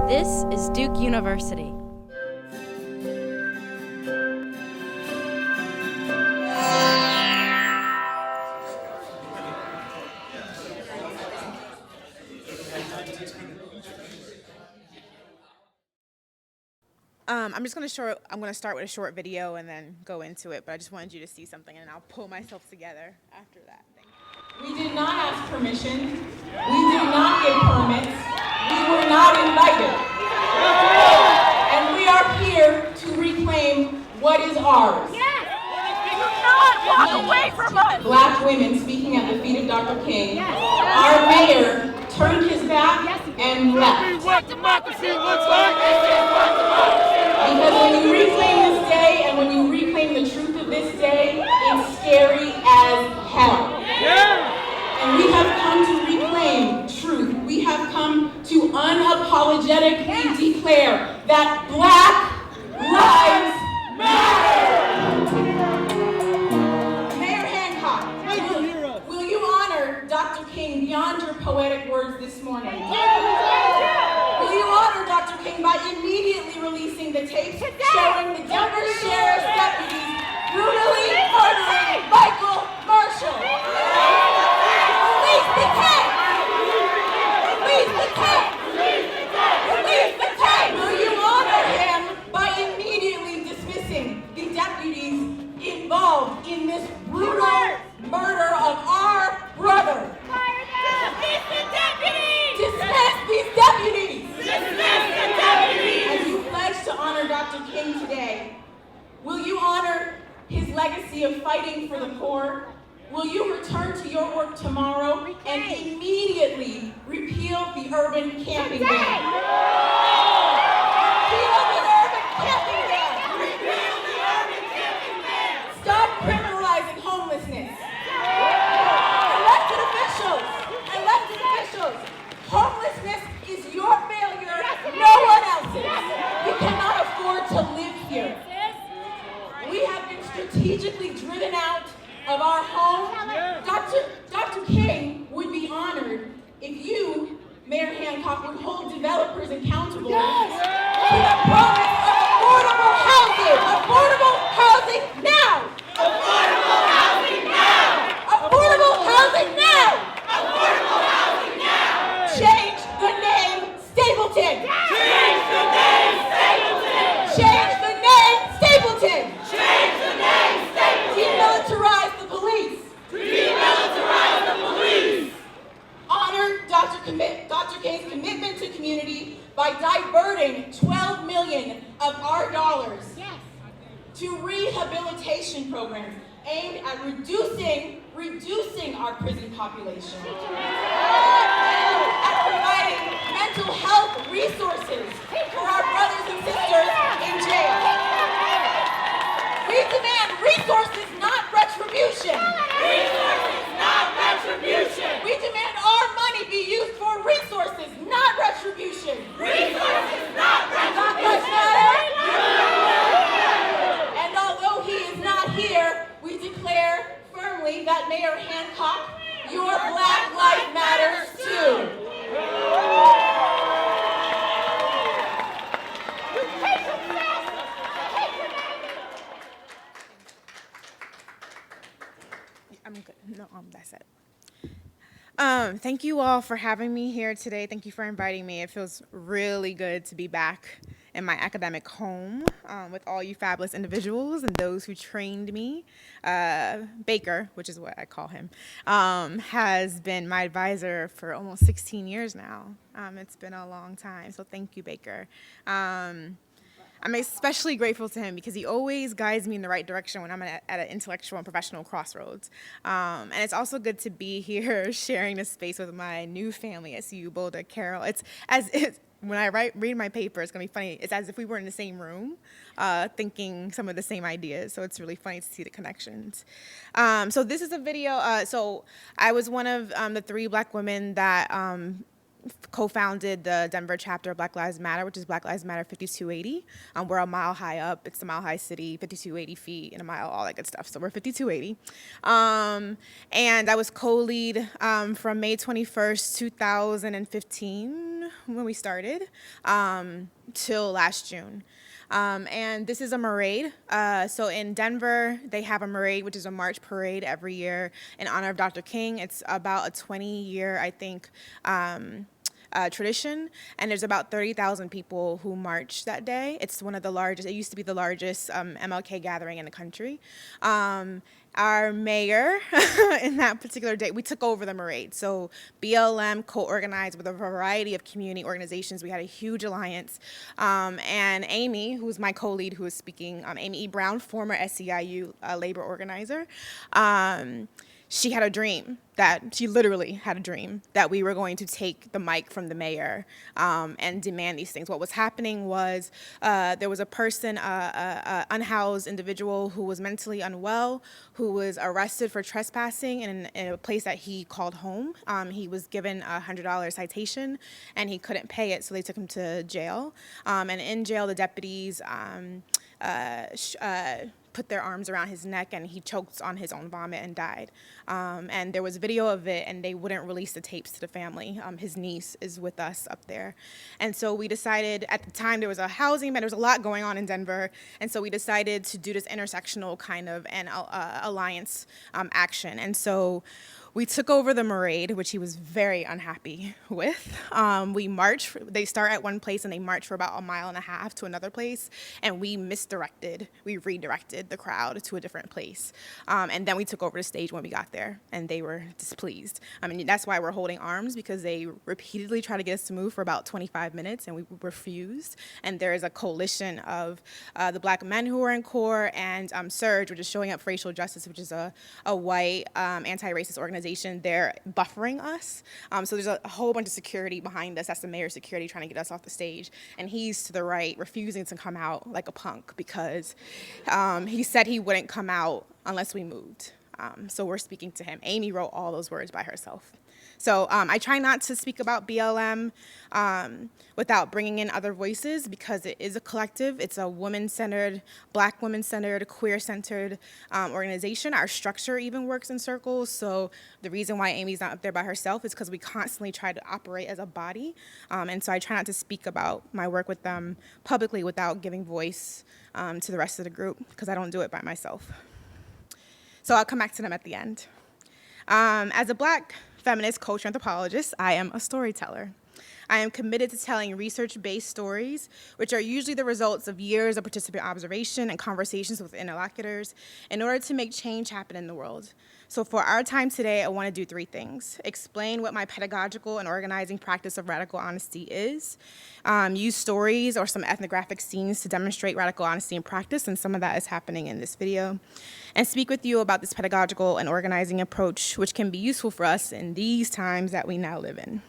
This is Duke University. I'm going to start with a short video and then go into it, but I just wanted you to see something and I'll pull myself together after that. Thank you. We did not ask permission. We did not get permits. We were not invited. And we are here to reclaim what is ours. Yes! Do not walk away from us! Black women speaking at the feet of Dr. King. Yes. Our mayor turned his back and left. This is what democracy looks like! This is what democracy looks like! Because when you reclaim this day and when you reclaim the truth of this day, it's scary as hell. Yeah. And we have come to reclaim truth. We have come to unapologetically declare that Black Lives Matter. Mayor Hancock, will you honor Dr. King beyond your poetic words this morning? Will you honor Dr. King by immediately releasing the tapes showing the Denver Sheriff's deputies brutally murdering Michael Marshall? Release the tape! Release the tape! Release the tape! Will you honor him by immediately dismissing the deputies involved in this brutal murder of our brother? Dismiss the deputies! Dismiss these deputies! Dismiss the deputies! As you pledge to honor Dr. King today, will you honor his legacy of fighting for the poor? Will you return to your work tomorrow and immediately repeal the urban camping ban? Repeal the urban camping ban! Repeal the urban camping ban! Stop criminalizing homelessness! Elected officials, homelessness is your failure, no one else's. We cannot afford to live here. We have been strategically driven out of our home. Dr. King would be honored if you, Mayor Hancock, would hold developers accountable to the promise of affordable housing. Affordable housing now! Affordable housing now! Affordable housing now! Affordable housing now! Change the name Stapleton! Change the name Stapleton! Change the name Stapleton! Change the name Stapleton! Demilitarize the police! Demilitarize the police! Honor Dr. King's commitment to community by diverting $12 million of our dollars to rehabilitation programs aimed at reducing our prison population, at providing mental health resources for our brothers and sisters in jail. We demand resources, not retribution. Resources, not retribution! We demand our money be used for resources, not retribution. Resources, not Black Lives retribution! Matter. And although he is not here, we declare firmly that Mayor Hancock, your Black Life matters too. I'm good. No, that's it. Thank you all for having me here today. Thank you for inviting me. It feels really good to be back in my academic home with all you fabulous individuals and those who trained me. Baker, which is what I call him, has been my advisor for almost 16 years now. It's been a long time, so thank you, Baker. I'm especially grateful to him because he always guides me in the right direction when I'm at an intellectual and professional crossroads. And it's also good to be here sharing this space with my new family at CU Boulder, Carol. It's as if, when I read my paper, it's going to be funny. It's as if we were in the same room thinking some of the same ideas. So it's really funny to see the connections. So this is a video. So I was one of the 3 Black women that co-founded the Denver chapter of Black Lives Matter, which is Black Lives Matter 5280. We're a mile high up. It's a mile high city, 5280 feet in a mile, all that good stuff. So we're 5280. And I was co-lead from May 21st, 2015 June when we started, till last June. And this is a Mairead. So in Denver, they have a Mairead, which is a march parade every year in honor of Dr. King. It's about a 20-year, I think, tradition, and there's about 30,000 people who march that day. It's one of the largest, it used to be the largest MLK gathering in the country. Our mayor, in that particular day, we took over the Mairead. So BLM co-organized with a variety of community organizations. We had a huge alliance. And Amy, who's my co-lead who is speaking, Amy E. Brown, former SEIU labor organizer, she had a dream she literally had a dream that we were going to take the mic from the mayor and demand these things. What was happening was there was a person, unhoused individual who was mentally unwell, who was arrested for trespassing in a place that he called home. He was given a $100 citation and he couldn't pay it, so they took him to jail. And in jail, the deputies put their arms around his neck and he choked on his own vomit and died. And there was video of it and they wouldn't release the tapes to the family. His niece is with us up there. And so we decided, at the time there was a housing, but there was a lot going on in Denver. And so we decided to do this intersectional kind of an alliance action. And so we took over the Mairead, which he was very unhappy with. We marched, they start at one place and they march for about 1.5 miles to another place. And we redirected the crowd to a different place. And then we took over the stage when we got there and they were displeased. I mean, that's why we're holding arms, because they repeatedly tried to get us to move for about 25 minutes and we refused. And there is a coalition of the Black men who are in CORE and SURGE, which is Showing Up for Racial Justice, which is a white anti-racist organization. They're buffering us. So there's a whole bunch of security behind us. That's the mayor's security trying to get us off the stage. And he's to the right, refusing to come out like a punk because he said he wouldn't come out unless we moved. So we're speaking to him. Amy wrote all those words by herself. So I try not to speak about BLM without bringing in other voices, because it is a collective. It's a woman-centered, Black women-centered, queer-centered organization. Our structure even works in circles. So the reason why Amy's not up there by herself is because we constantly try to operate as a body. And so I try not to speak about my work with them publicly without giving voice to the rest of the group, because I don't do it by myself. So I'll come back to them at the end. As a Black feminist culture anthropologist, I am a storyteller. I am committed to telling research-based stories, which are usually the results of years of participant observation and conversations with interlocutors, in order to make change happen in the world. So for our time today, I want to do 3 things. Explain what my pedagogical and organizing practice of radical honesty is. Use stories or some ethnographic scenes to demonstrate radical honesty in practice, and some of that is happening in this video. And speak with you about this pedagogical and organizing approach, which can be useful for us in these times that we now live in.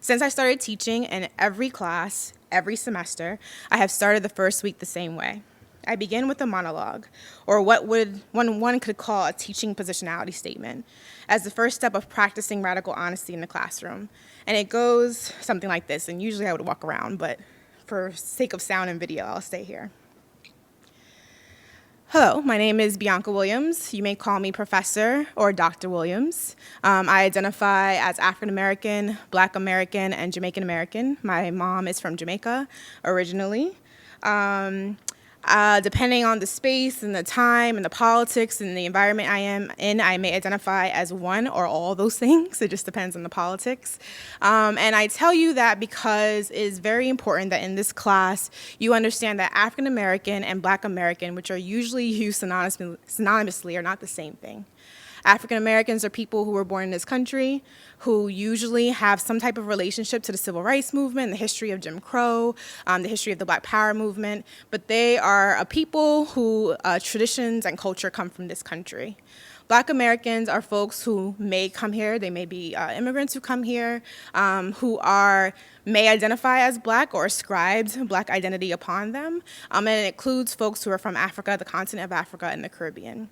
Since I started teaching in every class, every semester, I have started the first week the same way. I begin with a monologue, or what one could call a teaching positionality statement, as the first step of practicing radical honesty in the classroom. And it goes something like this, and usually I would walk around, but for sake of sound and video, I'll stay here. Hello, my name is Bianca Williams. You may call me Professor or Dr. Williams. I identify as African American, Black American, and Jamaican American. My mom is from Jamaica originally. Depending on the space and the time and the politics and the environment I am in, I may identify as one or all those things. It just depends on the politics. And I tell you that because it is very important that in this class, you understand that African American and Black American, which are usually used synonymously, are not the same thing. African Americans are people who were born in this country, who usually have some type of relationship to the civil rights movement, the history of Jim Crow, the history of the Black Power movement, but they are a people who traditions and culture come from this country. Black Americans are folks who may come here, they may be immigrants who come here, who may identify as Black or ascribed Black identity upon them, and it includes folks who are from Africa, the continent of Africa, and the Caribbean.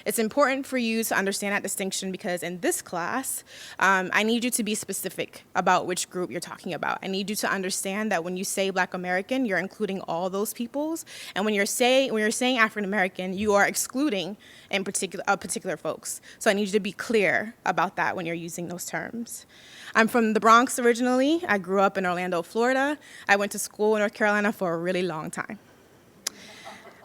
It's important for you to understand that distinction because in this class, I need you to be specific about which group you're talking about. I need you to understand that when you say Black American, you're including all those peoples, and when you're saying African American, you are excluding particular folks. So I need you to be clear about that when you're using those terms. I'm from the Bronx originally. I grew up in Orlando, Florida. I went to school in North Carolina for a really long time.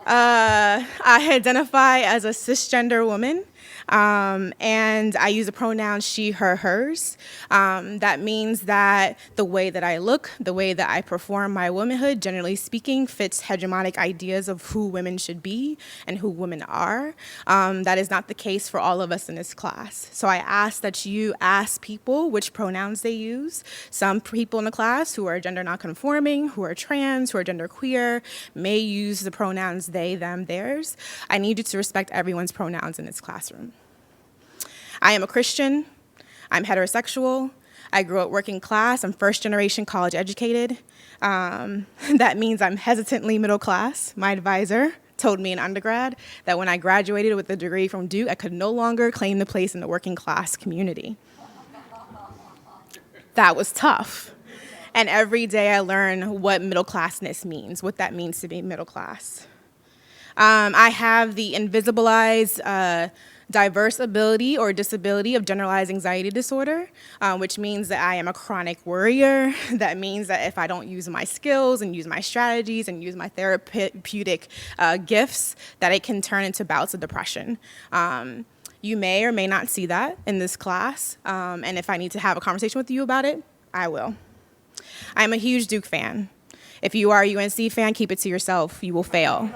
I identify as a cisgender woman, and I use the pronouns she, her, hers. That means that the way that I look, the way that I perform my womanhood, generally speaking, fits hegemonic ideas of who women should be and who women are. That is not the case for all of us in this class. So I ask that you ask people which pronouns they use. Some people in the class who are gender nonconforming, who are trans, who are genderqueer, may use the pronouns they, them, theirs. I need you to respect everyone's pronouns in this classroom. I am a Christian. I'm heterosexual. I grew up working class. I'm first generation college educated. That means I'm hesitantly middle class. My advisor told me in undergrad that when I graduated with a degree from Duke, I could no longer claim the place in the working class community. That was tough. And every day I learn what middle classness means, what that means to be middle class. I have the invisibilized diverse ability or disability of generalized anxiety disorder, which means that I am a chronic worrier. That means that if I don't use my skills and use my strategies and use my therapeutic gifts, that it can turn into bouts of depression. You may or may not see that in this class, and if I need to have a conversation with you about it, I will. I'm a huge Duke fan. If you are a UNC fan, keep it to yourself. You will fail.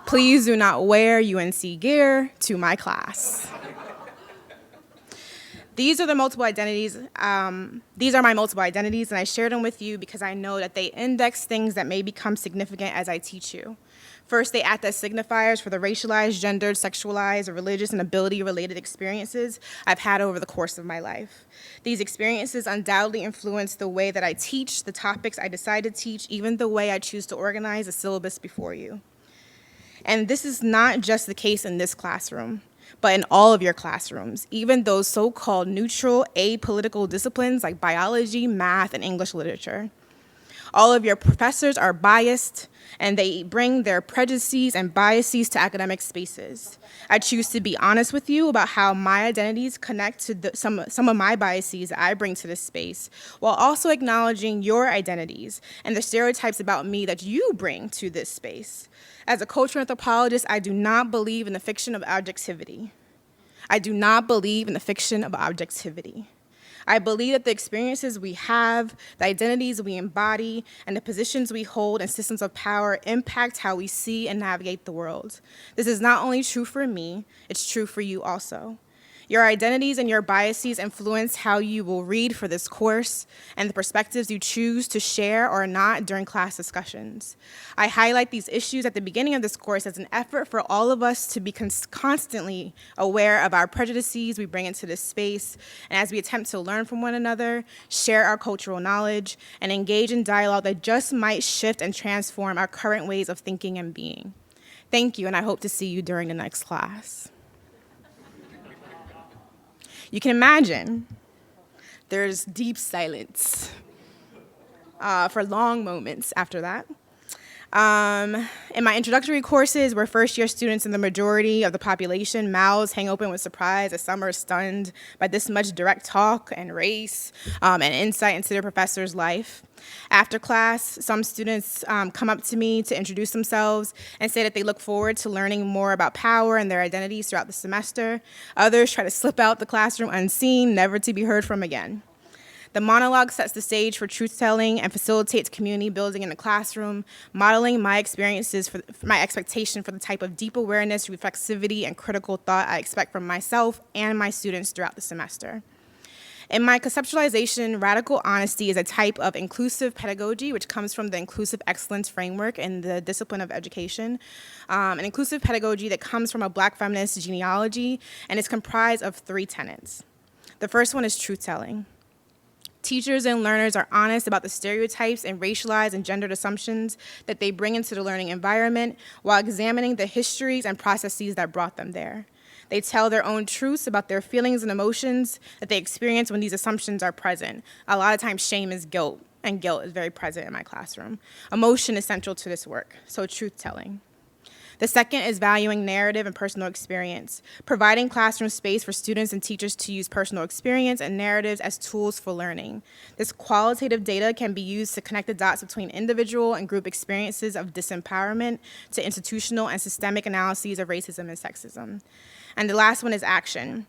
Please do not wear UNC gear to my class. These are my multiple identities, and I share them with you because I know that they index things that may become significant as I teach you. First, they act as signifiers for the racialized, gendered, sexualized, or religious and ability-related experiences I've had over the course of my life. These experiences undoubtedly influence the way that I teach, the topics I decide to teach, even the way I choose to organize the syllabus before you. And this is not just the case in this classroom, but in all of your classrooms, even those so-called neutral, apolitical disciplines like biology, math, and English literature. All of your professors are biased, and they bring their prejudices and biases to academic spaces. I choose to be honest with you about how my identities connect to some of my biases that I bring to this space, while also acknowledging your identities and the stereotypes about me that you bring to this space. As a cultural anthropologist, I do not believe in the fiction of objectivity. I do not believe in the fiction of objectivity. I believe that the experiences we have, the identities we embody, and the positions we hold in systems of power impact how we see and navigate the world. This is not only true for me, it's true for you also. Your identities and your biases influence how you will read for this course and the perspectives you choose to share or not during class discussions. I highlight these issues at the beginning of this course as an effort for all of us to be constantly aware of our prejudices we bring into this space, and as we attempt to learn from one another, share our cultural knowledge, and engage in dialogue that just might shift and transform our current ways of thinking and being. Thank you, and I hope to see you during the next class. You can imagine there's deep silence for long moments after that. In my introductory courses, where first-year students and the majority of the population mouths hang open with surprise as some are stunned by this much direct talk and race and insight into their professor's life. After class, some students come up to me to introduce themselves and say that they look forward to learning more about power and their identities throughout the semester. Others try to slip out the classroom unseen, never to be heard from again. The monologue sets the stage for truth-telling and facilitates community building in the classroom, modeling my experiences for my expectation for the type of deep awareness, reflexivity, and critical thought I expect from myself and my students throughout the semester. In my conceptualization, radical honesty is a type of inclusive pedagogy, which comes from the inclusive excellence framework in the discipline of education, an inclusive pedagogy that comes from a Black feminist genealogy and is comprised of 3 tenets. The first one is truth-telling. Teachers and learners are honest about the stereotypes and racialized and gendered assumptions that they bring into the learning environment while examining the histories and processes that brought them there. They tell their own truths about their feelings and emotions that they experience when these assumptions are present. A lot of times shame is guilt, and guilt is very present in my classroom. Emotion is central to this work, so truth-telling. The second is valuing narrative and personal experience, providing classroom space for students and teachers to use personal experience and narratives as tools for learning. This qualitative data can be used to connect the dots between individual and group experiences of disempowerment to institutional and systemic analyses of racism and sexism. And the last one is action.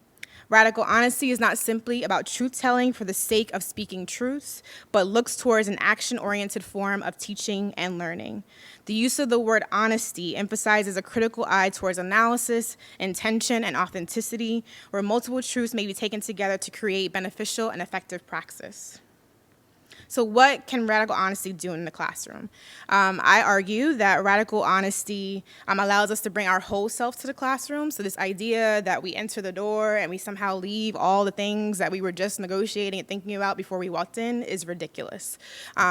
Radical honesty is not simply about truth-telling for the sake of speaking truths, but looks towards an action-oriented form of teaching and learning. The use of the word honesty emphasizes a critical eye towards analysis, intention, and authenticity, where multiple truths may be taken together to create beneficial and effective praxis. So what can radical honesty do in the classroom? I argue that radical honesty allows us to bring our whole self to the classroom. So this idea that we enter the door and we somehow leave all the things that we were just negotiating and thinking about before we walked in is ridiculous.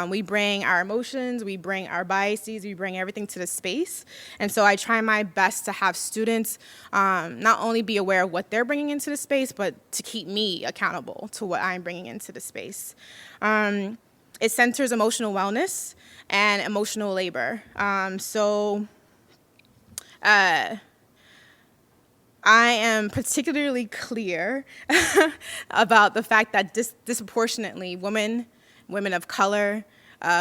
We bring our emotions, we bring our biases, we bring everything to the space. And so I try my best to have students not only be aware of what they're bringing into the space, but to keep me accountable to what I'm bringing into the space. It centers emotional wellness and emotional labor. I am particularly clear about the fact that disproportionately women of color,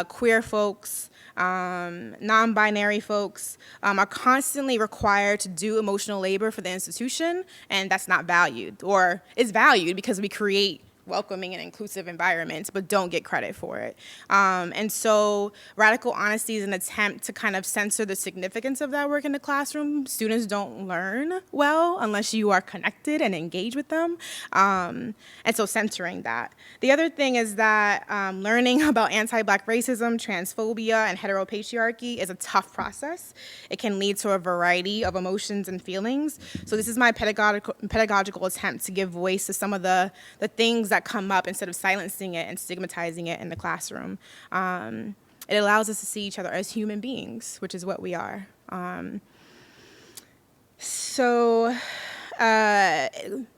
queer folks, non-binary folks are constantly required to do emotional labor for the institution, and that's not valued, or is valued because we create welcoming and inclusive environments, but don't get credit for it. And so radical honesty is an attempt to kind of censor the significance of that work in the classroom. Students don't learn well unless you are connected and engage with them. And so censoring that. The other thing is that learning about anti-Black racism, transphobia, and heteropatriarchy is a tough process. It can lead to a variety of emotions and feelings. So this is my pedagogical attempt to give voice to some of the things that come up instead of silencing it and stigmatizing it in the classroom. It allows us to see each other as human beings, which is what we are.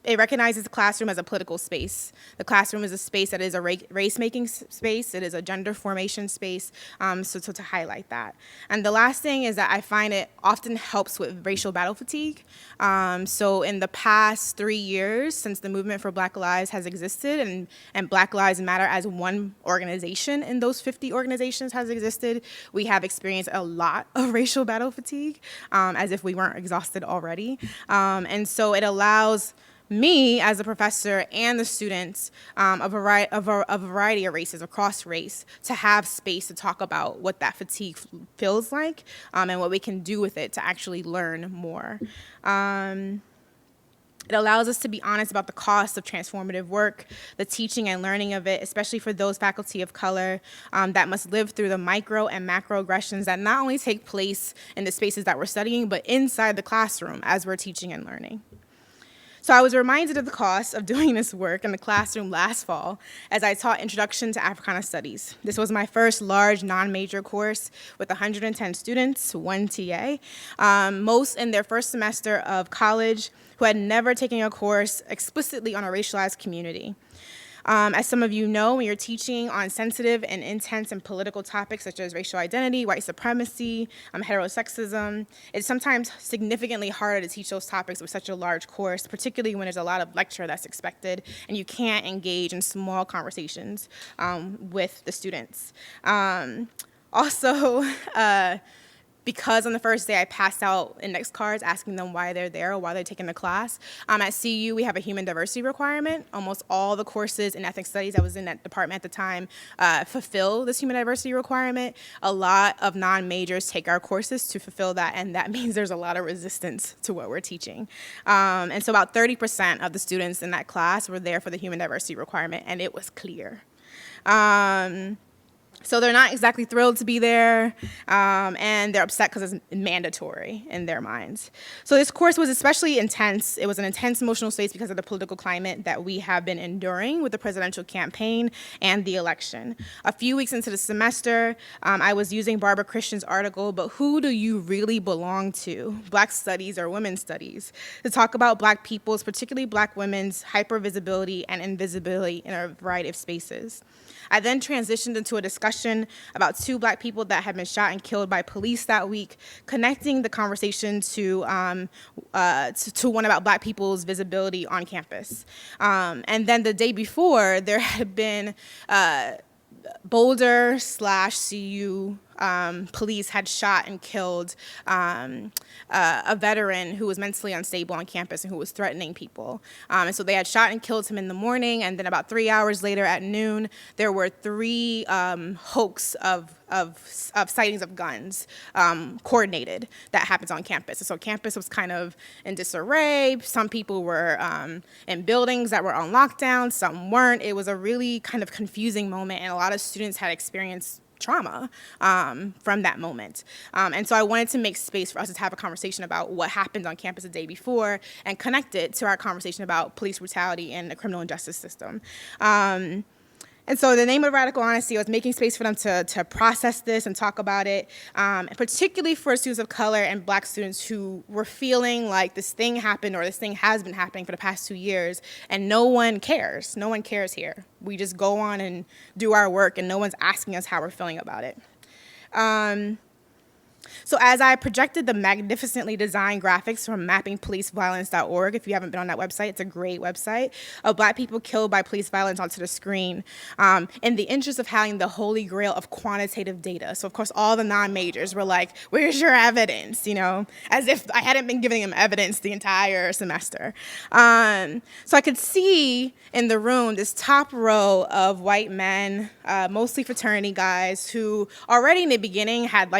It recognizes the classroom as a political space. The classroom is a space that is a race-making space. It is a gender formation space, so to highlight that. And the last thing is that I find it often helps with racial battle fatigue. So in the past 3 years, since the movement for Black Lives has existed and Black Lives Matter as one organization in those 50 organizations has existed, we have experienced a lot of racial battle fatigue, as if we weren't exhausted already. And so it allows me as a professor and the students of a variety of races across race to have space to talk about what that fatigue feels like and what we can do with it to actually learn more. It allows us to be honest about the cost of transformative work, the teaching and learning of it, especially for those faculty of color that must live through the micro and macro aggressions that not only take place in the spaces that we're studying, but inside the classroom as we're teaching and learning. So I was reminded of the cost of doing this work in the classroom last fall as I taught Introduction to Africana Studies. This was my first large non-major course with 110 students, 1 TA, most in their first semester of college who had never taken a course explicitly on a racialized community. As some of you know, when you're teaching on sensitive and intense and political topics such as racial identity, white supremacy, heterosexism, it's sometimes significantly harder to teach those topics with such a large course, particularly when there's a lot of lecture that's expected and you can't engage in small conversations with the students. Because on the first day I passed out index cards asking them why they're there or why they're taking the class. At CU, we have a human diversity requirement. Almost all the courses in ethnic studies, I was in that department at the time, fulfill this human diversity requirement. A lot of non-majors take our courses to fulfill that, and that means there's a lot of resistance to what we're teaching. And so about 30% of the students in that class were there for the human diversity requirement, and it was clear. So they're not exactly thrilled to be there, and they're upset because it's mandatory in their minds. So this course was especially intense. It was an intense emotional space because of the political climate that we have been enduring with the presidential campaign and the election. A few weeks into the semester, I was using Barbara Christian's article, But Who Do You Really Belong To? Black Studies or Women's Studies, to talk about Black people's, particularly Black women's, hypervisibility and invisibility in a variety of spaces. I then transitioned into a discussion about 2 Black people that had been shot and killed by police that week, connecting the conversation to one about Black people's visibility on campus. And then the day before, there had been Boulder/CU police had shot and killed a veteran who was mentally unstable on campus and who was threatening people. And so they had shot and killed him in the morning, and then about 3 hours later at noon, there were 3 hoax of sightings of guns coordinated that happens on campus. And so campus was kind of in disarray. Some people were in buildings that were on lockdown, some weren't. It was a really kind of confusing moment, and a lot of students had experienced trauma from that moment. And so I wanted to make space for us to have a conversation about what happened on campus the day before and connect it to our conversation about police brutality and the criminal justice system. And so the name of Radical Honesty was making space for them to process this and talk about it, and particularly for students of color and Black students who were feeling like this thing happened or this thing has been happening for the past 2 years, and no one cares. No one cares here. We just go on and do our work, and no one's asking us how we're feeling about it. So as I projected the magnificently designed graphics from mappingpoliceviolence.org, if you haven't been on that website, it's a great website, of Black people killed by police violence onto the screen, in the interest of having the holy grail of quantitative data. So of course, all the non-majors were like, where's your evidence? You know, as if I hadn't been giving them evidence the entire semester. So I could see in the room this top row of white men, mostly fraternity guys, who already in the beginning had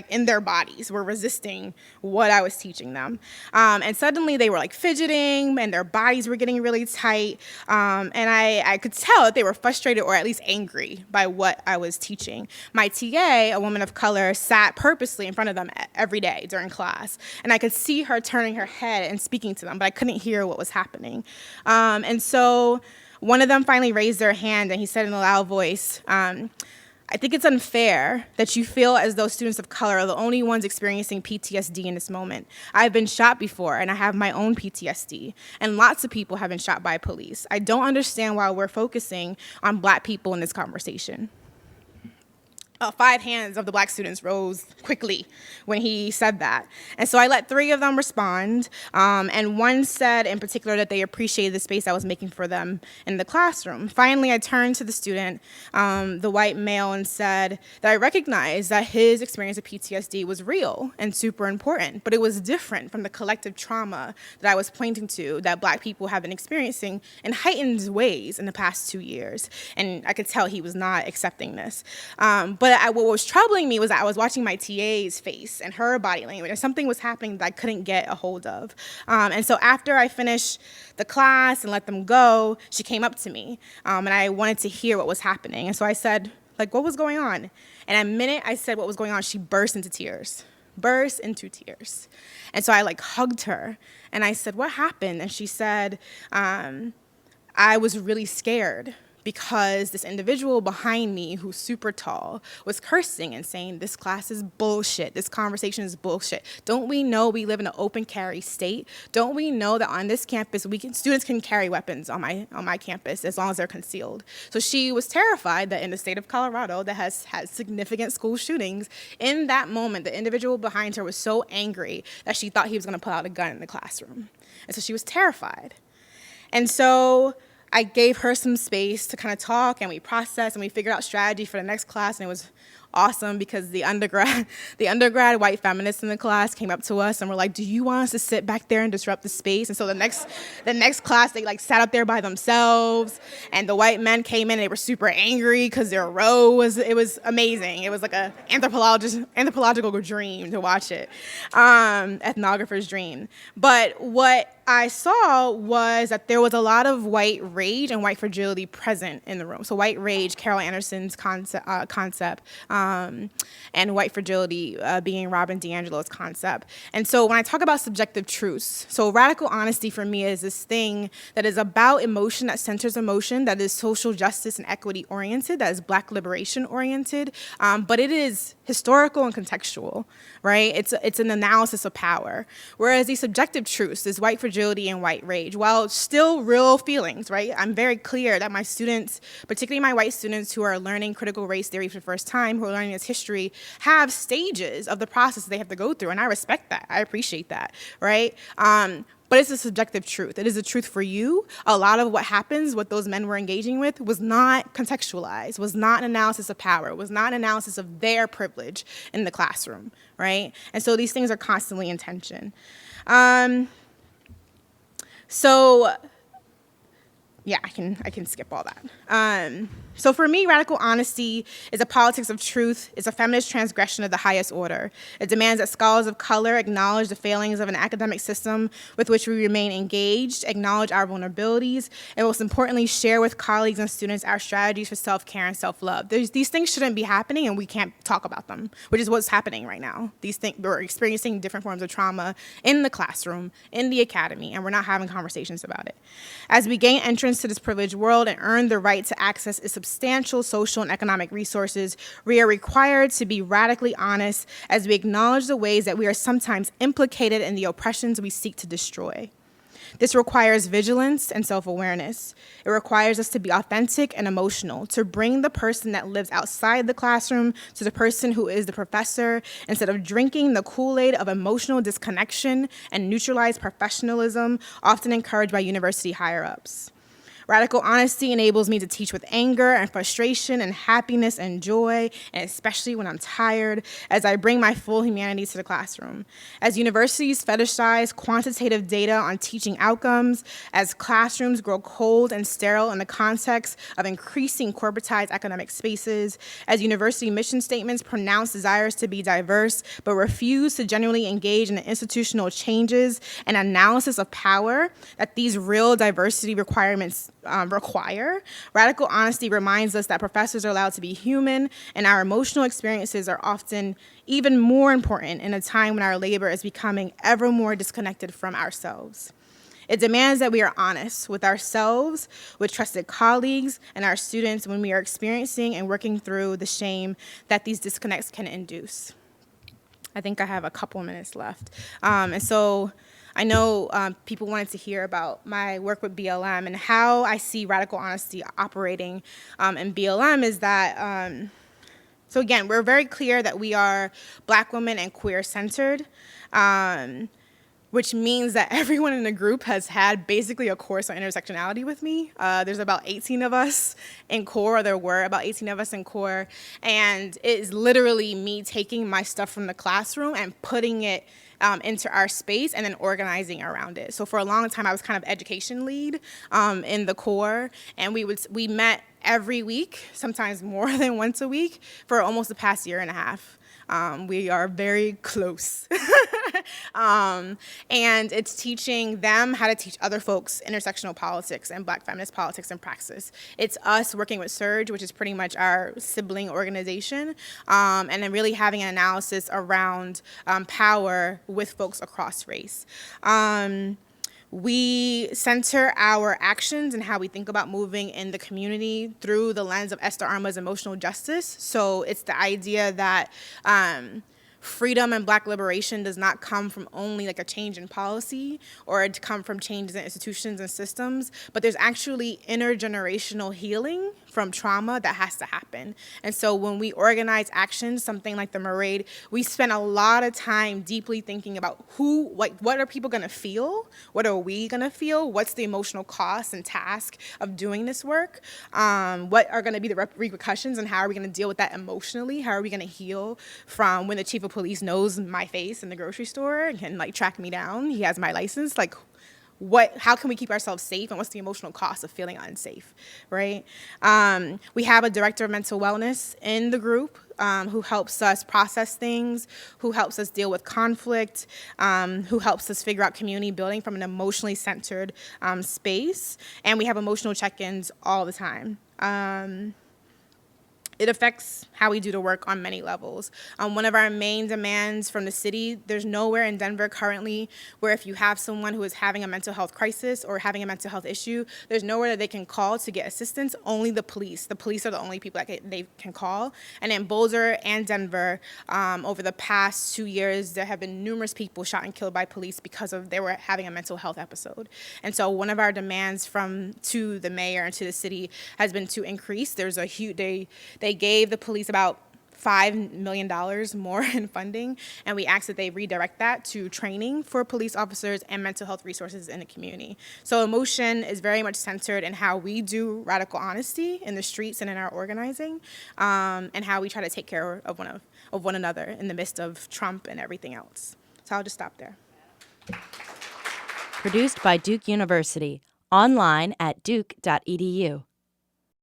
in their bodies were resisting what I was teaching them. And suddenly they were like fidgeting and their bodies were getting really tight. And I could tell that they were frustrated or at least angry by what I was teaching. My TA, a woman of color, sat purposely in front of them every day during class. And I could see her turning her head and speaking to them, but I couldn't hear what was happening. And so one of them finally raised their hand and he said in a loud voice, I think it's unfair that you feel as though students of color are the only ones experiencing PTSD in this moment. I've been shot before, and I have my own PTSD, and lots of people have been shot by police. I don't understand why we're focusing on Black people in this conversation. 5 hands of the Black students rose quickly when he said that. And so I let 3 of them respond, and one said in particular that they appreciated the space I was making for them in the classroom. Finally, I turned to the student, the white male, and said that I recognized that his experience of PTSD was real and super important, but it was different from the collective trauma that I was pointing to that Black people have been experiencing in heightened ways in the past 2 years. And I could tell he was not accepting this. But what was troubling me was that I was watching my TA's face and her body language, and something was happening that I couldn't get a hold of. And so after I finished the class and let them go, she came up to me, and I wanted to hear what was happening. And so I said, what was going on? And the minute I said what was going on, she burst into tears. And so I hugged her, and I said, what happened? And she said, I was really scared, because this individual behind me who's super tall was cursing and saying, this class is bullshit, this conversation is bullshit. Don't we know we live in an open carry state? Don't we know that on this campus, students can carry weapons on my campus as long as they're concealed? So she was terrified that in the state of Colorado that has had significant school shootings, in that moment, the individual behind her was so angry that she thought he was gonna pull out a gun in the classroom. And so she was terrified. And so I gave her some space to kind of talk, and we processed and we figured out strategy for the next class, and it was awesome because the undergrad white feminists in the class came up to us and were like, do you want us to sit back there and disrupt the space? And so the next class, they sat up there by themselves, and the white men came in and they were super angry because their row it was amazing. It was like a anthropological dream to watch it, ethnographer's dream. But what I saw was that there was a lot of white rage and white fragility present in the room. So white rage, Carol Anderson's concept, and white fragility being Robin DiAngelo's concept. And so when I talk about subjective truths, so radical honesty for me is this thing that is about emotion, that centers emotion, that is social justice and equity oriented, that is Black liberation oriented, but it is historical and contextual, right? It's an analysis of power. Whereas these subjective truths, this white fragility and white rage, while still real feelings, right? I'm very clear that my students, particularly my white students who are learning critical race theory for the first time, who are learning this history, have stages of the process they have to go through, and I respect that. I appreciate that, right? But it's a subjective truth. It is a truth for you. A lot of what happens, what those men were engaging with, was not contextualized, was not an analysis of power, was not an analysis of their privilege in the classroom, right? And so these things are constantly in tension. Yeah, I can skip all that. So for me, radical honesty is a politics of truth. It's a feminist transgression of the highest order. It demands that scholars of color acknowledge the failings of an academic system with which we remain engaged, acknowledge our vulnerabilities, and most importantly, share with colleagues and students our strategies for self-care and self-love. These things shouldn't be happening, and we can't talk about them, which is what's happening right now. We're experiencing different forms of trauma in the classroom, in the academy, and we're not having conversations about it. As we gain entrance to this privileged world and earn the right to access its substantial social and economic resources, we are required to be radically honest as we acknowledge the ways that we are sometimes implicated in the oppressions we seek to destroy. This requires vigilance and self-awareness. It requires us to be authentic and emotional, to bring the person that lives outside the classroom to the person who is the professor, instead of drinking the Kool-Aid of emotional disconnection and neutralized professionalism, often encouraged by university higher-ups. Radical honesty enables me to teach with anger and frustration and happiness and joy, and especially when I'm tired, as I bring my full humanities to the classroom. As universities fetishize quantitative data on teaching outcomes, as classrooms grow cold and sterile in the context of increasing corporatized academic spaces, as university mission statements pronounce desires to be diverse, but refuse to genuinely engage in the institutional changes and analysis of power that these real diversity requirements require, radical honesty reminds us that professors are allowed to be human, and our emotional experiences are often even more important in a time when our labor is becoming ever more disconnected from ourselves. It demands that we are honest with ourselves, with trusted colleagues, and our students when we are experiencing and working through the shame that these disconnects can induce. I think I have a couple minutes left. And so I know people wanted to hear about my work with BLM and how I see radical honesty operating in BLM is that, so again, we're very clear that we are Black women and queer-centered, which means that everyone in the group has had basically a course on intersectionality with me. There's about 18 of us in core, or there were about 18 of us in core, and it is literally me taking my stuff from the classroom and putting it into our space and then organizing around it. So for a long time, I was kind of education lead in the core, and we met every week, sometimes more than once a week, for almost the past year and a half. We are very close. And it's teaching them how to teach other folks intersectional politics and Black feminist politics and praxis. It's us working with Surge, which is pretty much our sibling organization, and then really having an analysis around power with folks across race. We center our actions and how we think about moving in the community through the lens of Esther Arma's emotional justice. So it's the idea that freedom and Black liberation does not come from only like a change in policy or to come from changes in institutions and systems, but there's actually intergenerational healing from trauma that has to happen. And so when we organize actions, something like the Mairead, we spend a lot of time deeply thinking about what are people gonna feel? What are we gonna feel? What's the emotional cost and task of doing this work? What are gonna be the repercussions, and how are we gonna deal with that emotionally? How are we gonna heal from when the chief of police knows my face in the grocery store and can like track me down? He has my license, like, how can we keep ourselves safe, and what's the emotional cost of feeling unsafe, right? We have a director of mental wellness in the group who helps us process things, who helps us deal with conflict, who helps us figure out community building from an emotionally centered space. And we have emotional check-ins all the time. It affects how we do the work on many levels. One of our main demands from the city, there's nowhere in Denver currently where if you have someone who is having a mental health crisis or having a mental health issue, there's nowhere that they can call to get assistance, only the police. The police are the only people that they can call. And in Boulder and Denver, over the past 2 years, there have been numerous people shot and killed by police because they were having a mental health episode. And so one of our demands to the mayor and to the city has been to increase. There's a huge, they gave the police about $5 million more in funding, and we asked that they redirect that to training for police officers and mental health resources in the community. So emotion is very much centered in how we do radical honesty in the streets and in our organizing, and how we try to take care of one another in the midst of Trump and everything else. So I'll just stop there. Produced by Duke University. Online at duke.edu.